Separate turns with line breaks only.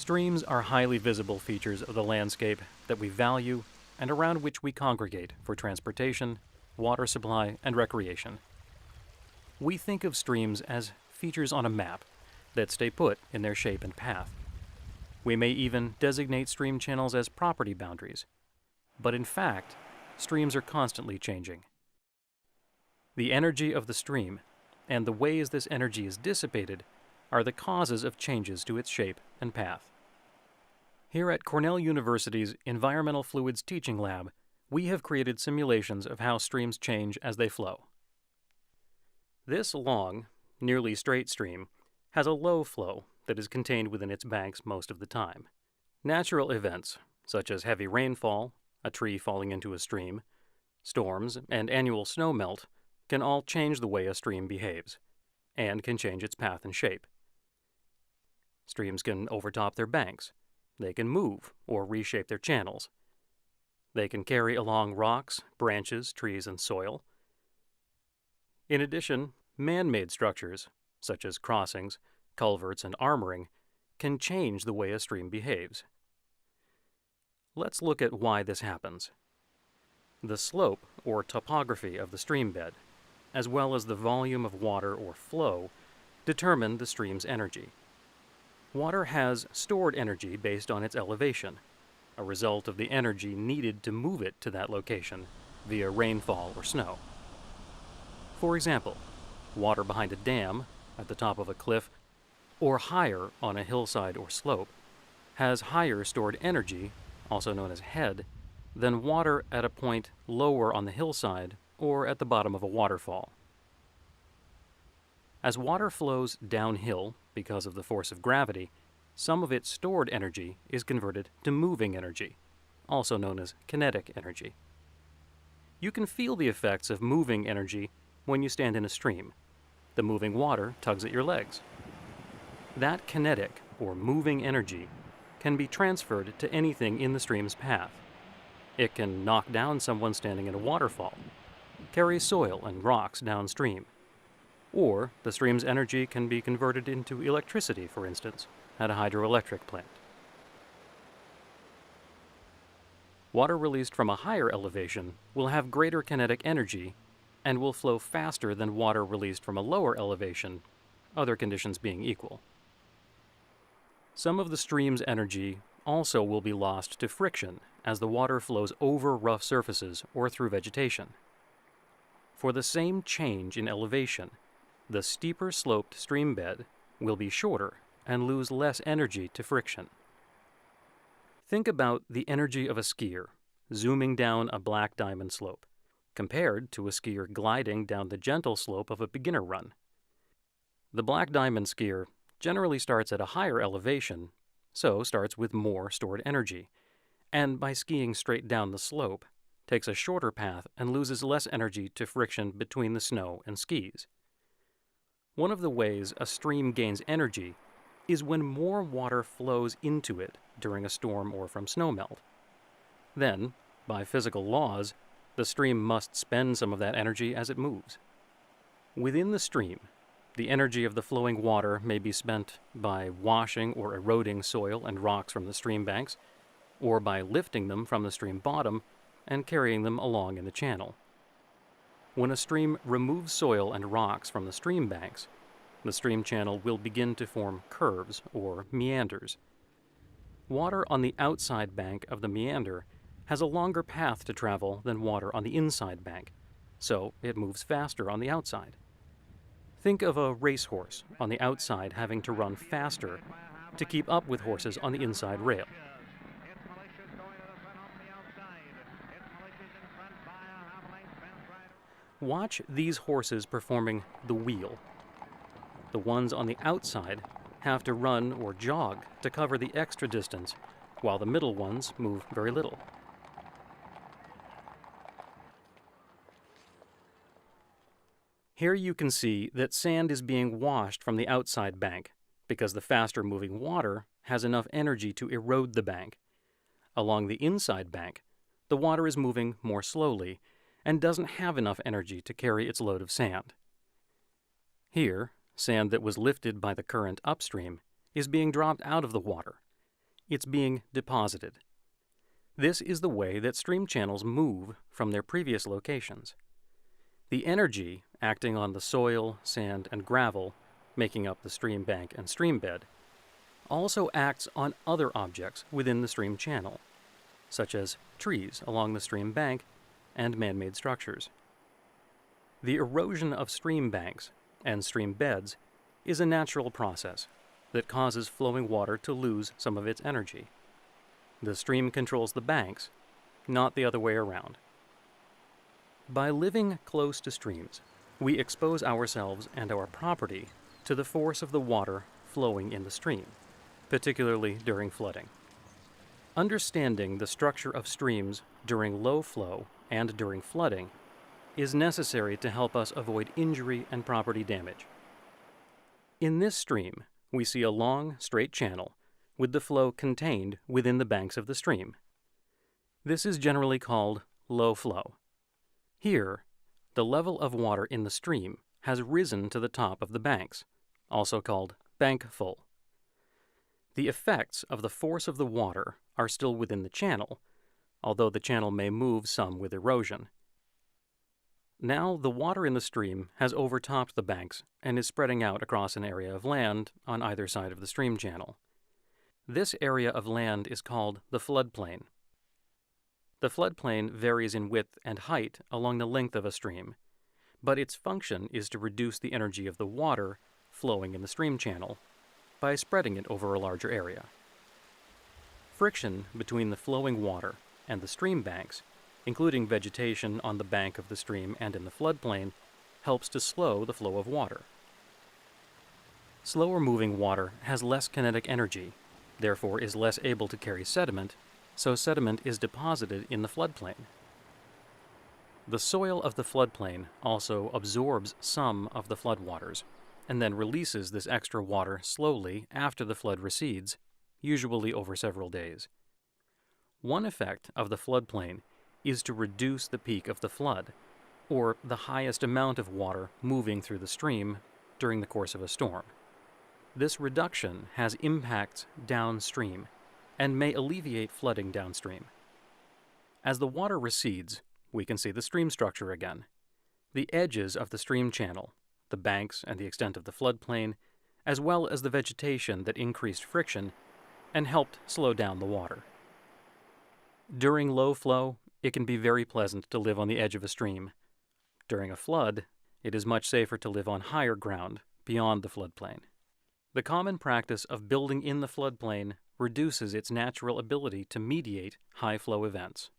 Streams are highly visible features of the landscape that we value and around which we congregate for transportation, water supply, and recreation. We think of streams as features on a map that stay put in their shape and path. We may even designate stream channels as property boundaries. But in fact, streams are constantly changing. The energy of the stream and the ways this energy is dissipated are the causes of changes to its shape and path. Here at Cornell University's Environmental Fluids Teaching Lab, we have created simulations of how streams change as they flow. This long, nearly straight stream has a low flow that is contained within its banks most of the time. Natural events, such as heavy rainfall, a tree falling into a stream, storms, and annual snowmelt can all change the way a stream behaves, and can change its path and shape. Streams can overtop their banks. They can move or reshape their channels. They can carry along rocks, branches, trees, and soil. In addition, man-made structures, such as crossings, culverts, and armoring, can change the way a stream behaves. Let's look at why this happens. The slope, or topography, of the stream bed, as well as the volume of water or flow, determine the stream's energy. Water has stored energy based on its elevation, a result of the energy needed to move it to that location via rainfall or snow. For example, water behind a dam, at the top of a cliff, or higher on a hillside or slope, has higher stored energy, also known as head, than water at a point lower on the hillside or at the bottom of a waterfall. As water flows downhill because of the force of gravity, some of its stored energy is converted to moving energy, also known as kinetic energy. You can feel the effects of moving energy when you stand in a stream. The moving water tugs at your legs. That kinetic, or moving energy, can be transferred to anything in the stream's path. It can knock down someone standing in a waterfall, carry soil and rocks downstream, or the stream's energy can be converted into electricity, for instance, at a hydroelectric plant. Water released from a higher elevation will have greater kinetic energy and will flow faster than water released from a lower elevation, other conditions being equal. Some of the stream's energy also will be lost to friction as the water flows over rough surfaces or through vegetation. For the same change in elevation, the steeper sloped stream bed will be shorter and lose less energy to friction. Think about the energy of a skier zooming down a black diamond slope, compared to a skier gliding down the gentle slope of a beginner run. The black diamond skier generally starts at a higher elevation, so starts with more stored energy, and by skiing straight down the slope, takes a shorter path and loses less energy to friction between the snow and skis. One of the ways a stream gains energy is when more water flows into it during a storm or from snowmelt. Then, by physical laws, the stream must spend some of that energy as it moves. Within the stream, the energy of the flowing water may be spent by washing or eroding soil and rocks from the stream banks, or by lifting them from the stream bottom and carrying them along in the channel. When a stream removes soil and rocks from the stream banks, the stream channel will begin to form curves or meanders. Water on the outside bank of the meander has a longer path to travel than water on the inside bank, so it moves faster on the outside. Think of a racehorse on the outside having to run faster to keep up with horses on the inside rail. Watch these horses performing the wheel. The ones on the outside have to run or jog to cover the extra distance, while the middle ones move very little. Here you can see that sand is being washed from the outside bank because the faster moving water has enough energy to erode the bank. Along the inside bank, the water is moving more slowly and doesn't have enough energy to carry its load of sand. Here, sand that was lifted by the current upstream is being dropped out of the water, It's being deposited. This is the way that stream channels move from their previous locations. The energy acting on the soil, sand, and gravel, making up the stream bank and stream bed, also acts on other objects within the stream channel, such as trees along the stream bank and man-made structures. The erosion of stream banks and stream beds is a natural process that causes flowing water to lose some of its energy. The stream controls the banks, not the other way around. By living close to streams, we expose ourselves and our property to the force of the water flowing in the stream, particularly during flooding. Understanding the structure of streams during low flow and during flooding is necessary to help us avoid injury and property damage. In this stream, we see a long, straight channel with the flow contained within the banks of the stream. This is generally called low flow. Here, the level of water in the stream has risen to the top of the banks, also called bank full. The effects of the force of the water are still within the channel, although the channel may move some with erosion. Now the water in the stream has overtopped the banks and is spreading out across an area of land on either side of the stream channel. This area of land is called the floodplain. The floodplain varies in width and height along the length of a stream, but its function is to reduce the energy of the water flowing in the stream channel by spreading it over a larger area. Friction between the flowing water and the stream banks, including vegetation on the bank of the stream and in the floodplain, helps to slow the flow of water. Slower moving water has less kinetic energy, therefore is less able to carry sediment, so sediment is deposited in the floodplain. The soil of the floodplain also absorbs some of the floodwaters, and then releases this extra water slowly after the flood recedes, usually over several days. One effect of the floodplain is to reduce the peak of the flood, or the highest amount of water moving through the stream during the course of a storm. This reduction has impacts downstream and may alleviate flooding downstream. As the water recedes, we can see the stream structure again. The edges of the stream channel, the banks and the extent of the floodplain, as well as the vegetation that increased friction and helped slow down the water. During low flow, it can be very pleasant to live on the edge of a stream. During a flood, it is much safer to live on higher ground beyond the floodplain. The common practice of building in the floodplain reduces its natural ability to mediate high flow events.